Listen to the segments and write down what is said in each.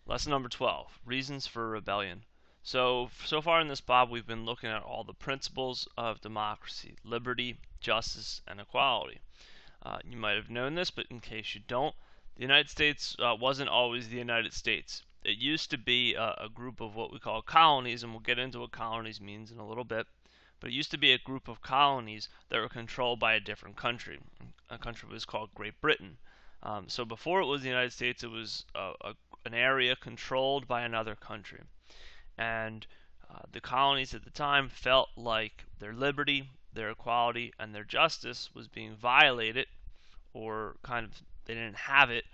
Lesson number 12, reasons for rebellion. So far in this, Bob, we've been looking at all the principles of democracy: liberty, justice, and equality. You might have known this, but in case you don't, the United States wasn't always the United States. It used to be a group of what we call colonies, and we'll get into what colonies means in a little bit. But it used to be a group of colonies that were controlled by a different country. A country was called Great Britain. So before it was the United States, it was an area controlled by another country. And the colonies at the time felt like their liberty, their equality, and their justice was being violated, or kind of they didn't have it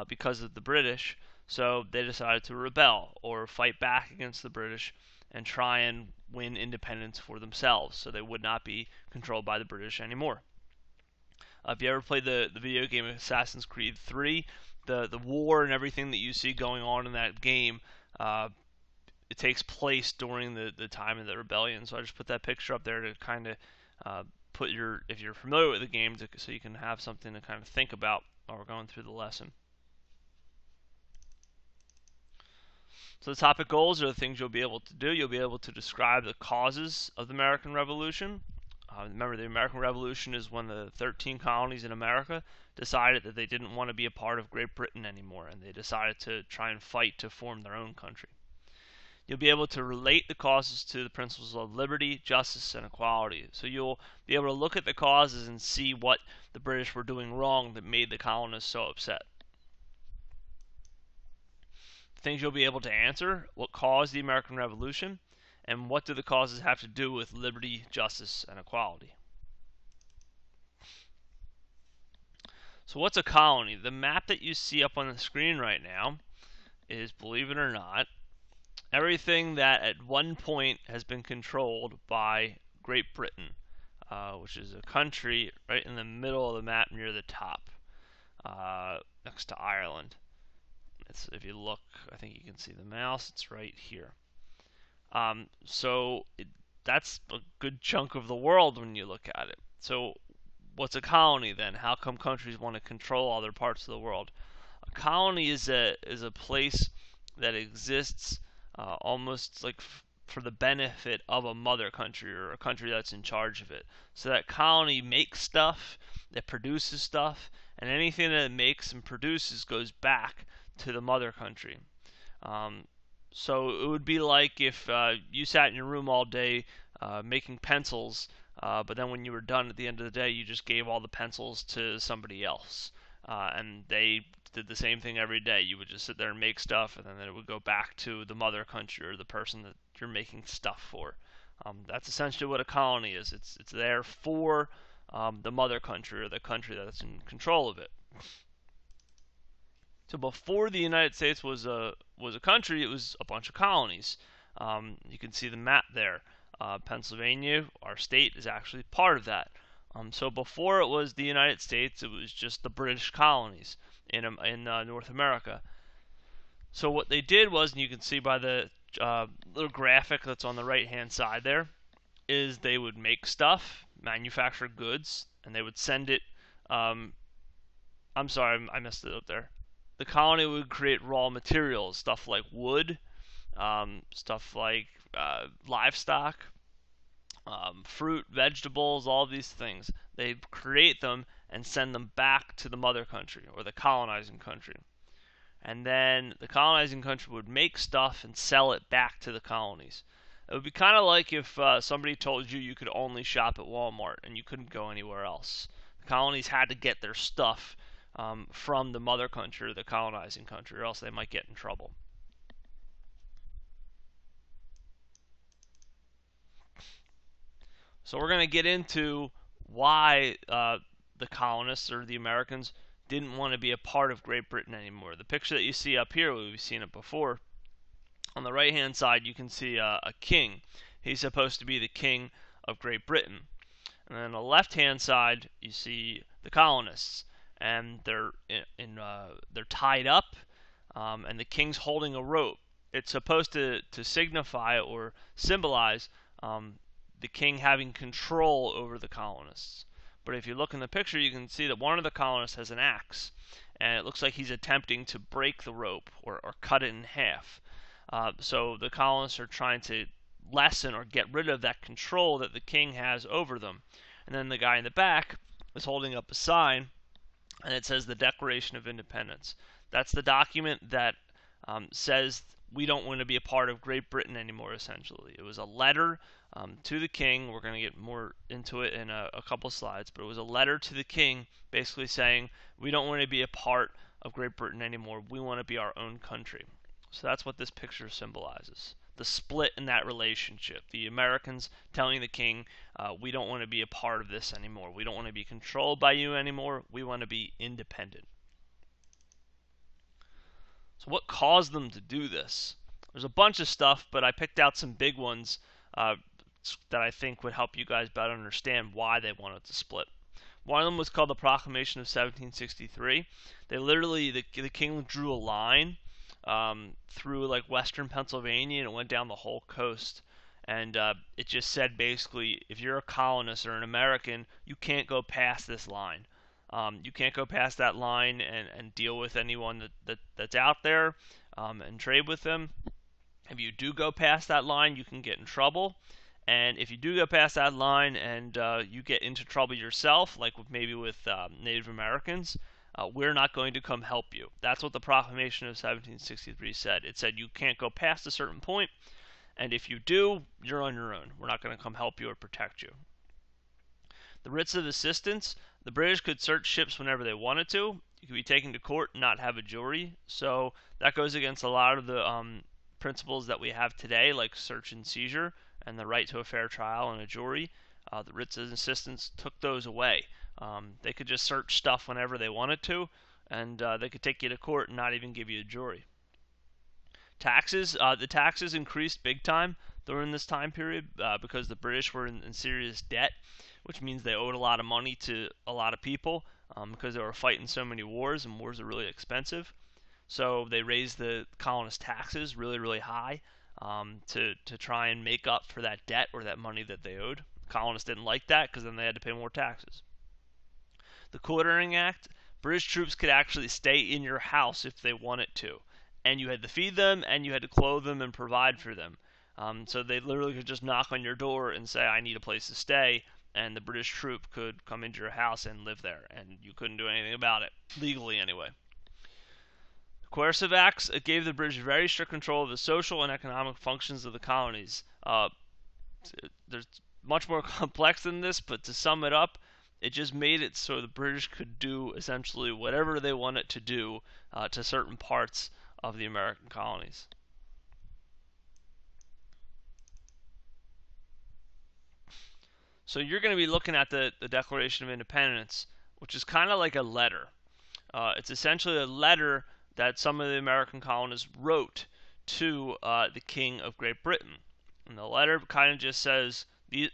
because of the British. So they decided to rebel or fight back against the British and try and win independence for themselves, so they would not be controlled by the British anymore. If you ever played the video game Assassin's Creed 3, the war and everything that you see going on in that game, it takes place during the time of the rebellion. So I just put that picture up there to kind of put if you're familiar with the game, so you can have something to kind of think about while we're going through the lesson. So the topic goals are the things you'll be able to do. You'll be able to describe the causes of the American Revolution. Remember, the American Revolution is when the 13 colonies in America decided that they didn't want to be a part of Great Britain anymore, and they decided to try and fight to form their own country. You'll be able to relate the causes to the principles of liberty, justice, and equality. So you'll be able to look at the causes and see what the British were doing wrong that made the colonists so upset. Things you'll be able to answer: what caused the American Revolution, and what do the causes have to do with liberty, justice, and equality. So what's a colony? The map that you see up on the screen right now is, believe it or not, everything that at one point has been controlled by Great Britain, which is a country right in the middle of the map near the top, next to Ireland. If you look, I think you can see the mouse, it's right here. That's a good chunk of the world when you look at it. So what's a colony then? How come countries want to control other parts of the world? A colony is a place that exists almost like for the benefit of a mother country or a country that's in charge of it. So that colony makes stuff, that produces stuff, and anything that it makes and produces goes back to the mother country. So it would be like if you sat in your room all day making pencils, but then when you were done at the end of the day, you just gave all the pencils to somebody else. And they did the same thing every day. You would just sit there and make stuff, and then it would go back to the mother country or the person that you're making stuff for. That's essentially what a colony is. It's there for the mother country or the country that's in control of it. So before the United States was a country, it was a bunch of colonies. You can see the map there. Pennsylvania, our state, is actually part of that. So before it was the United States, it was just the British colonies in North America. So what they did was, and you can see by the little graphic that's on the right-hand side there, is they would make stuff, manufacture goods, and they would send it. I'm sorry, I messed it up there. The colony would create raw materials, stuff like wood, stuff like livestock, fruit, vegetables, all these things. They'd create them and send them back to the mother country or the colonizing country. And then the colonizing country would make stuff and sell it back to the colonies. It would be kind of like if somebody told you could only shop at Walmart and you couldn't go anywhere else. The colonies had to get their stuff from the mother country or the colonizing country, or else they might get in trouble. So we're going to get into why the colonists or the Americans didn't want to be a part of Great Britain anymore. The picture that you see up here, we've seen it before. On the right-hand side, you can see a king. He's supposed to be the king of Great Britain. And then on the left-hand side, you see the colonists, and they're tied up, and the king's holding a rope. It's supposed to signify or symbolize the king having control over the colonists. But if you look in the picture, you can see that one of the colonists has an axe, and it looks like he's attempting to break the rope or cut it in half. So the colonists are trying to lessen or get rid of that control that the king has over them. And then the guy in the back is holding up a sign, and it says the Declaration of Independence. That's the document that says we don't want to be a part of Great Britain anymore, essentially. It was a letter to the king. We're going to get more into it in a couple slides, but it was a letter to the king basically saying we don't want to be a part of Great Britain anymore. We want to be our own country. So that's what this picture symbolizes. The split in that relationship. The Americans telling the king, we don't want to be a part of this anymore. We don't want to be controlled by you anymore. We want to be independent. So what caused them to do this? There's a bunch of stuff, but I picked out some big ones that I think would help you guys better understand why they wanted to split. One of them was called the Proclamation of 1763. They literally, the king drew a line through like western Pennsylvania, and it went down the whole coast. And it just said basically, if you're a colonist or an American, you can't go past this line. You can't go past that line and deal with anyone that's out there and trade with them. If you do go past that line, you can get in trouble. And if you do go past that line and you get into trouble yourself, like maybe with Native Americans, we're not going to come help you. That's what the Proclamation of 1763 said. It said you can't go past a certain point, and if you do, you're on your own. We're not going to come help you or protect you. The writs of assistance, the British could search ships whenever they wanted to. You could be taken to court and not have a jury. So that goes against a lot of the principles that we have today, like search and seizure and the right to a fair trial and a jury. The writs of assistance took those away. They could just search stuff whenever they wanted to, and they could take you to court and not even give you a jury. Taxes, the taxes increased big time during this time period because the British were in serious debt, which means they owed a lot of money to a lot of people because they were fighting so many wars, and wars are really expensive. So they raised the colonist taxes really, really high to try and make up for that debt or that money that they owed. Colonists didn't like that because then they had to pay more taxes. The Quartering Act, British troops could actually stay in your house if they wanted to, and you had to feed them, and you had to clothe them and provide for them. So they literally could just knock on your door and say, I need a place to stay, and the British troop could come into your house and live there, and you couldn't do anything about it, legally anyway. Coercive Acts, it gave the British very strict control of the social and economic functions of the colonies. There's much more complex than this, but to sum it up, it just made it so the British could do essentially whatever they wanted to do to certain parts of the American colonies. So you're going to be looking at the Declaration of Independence, which is kind of like a letter. It's essentially a letter that some of the American colonists wrote to the King of Great Britain. And the letter kind of just says,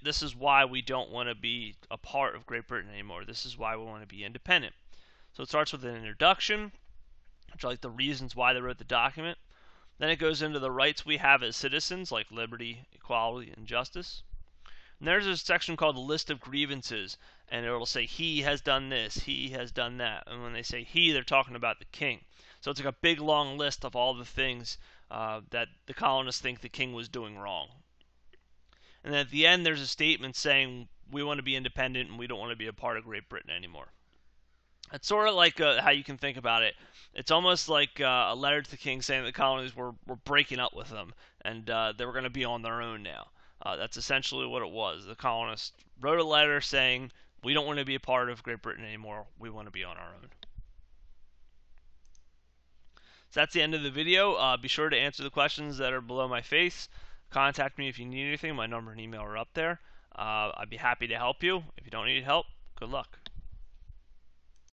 this is why we don't want to be a part of Great Britain anymore. This is why we want to be independent. So it starts with an introduction, which are like the reasons why they wrote the document. Then it goes into the rights we have as citizens, like liberty, equality, and justice. And there's a section called the list of grievances, and it will say he has done this, he has done that. And when they say he, they're talking about the king. So it's like a big long list of all the things that the colonists think the king was doing wrong. And then at the end, there's a statement saying we want to be independent and we don't want to be a part of Great Britain anymore. It's sort of like how you can think about it. It's almost like a letter to the king saying the colonies were breaking up with them and they were going to be on their own now. That's essentially what it was. The colonists wrote a letter saying we don't want to be a part of Great Britain anymore. We want to be on our own. So that's the end of the video. Be sure to answer the questions that are below my face. Contact me if you need anything. My number and email are up there. I'd be happy to help you. If you don't need help, good luck.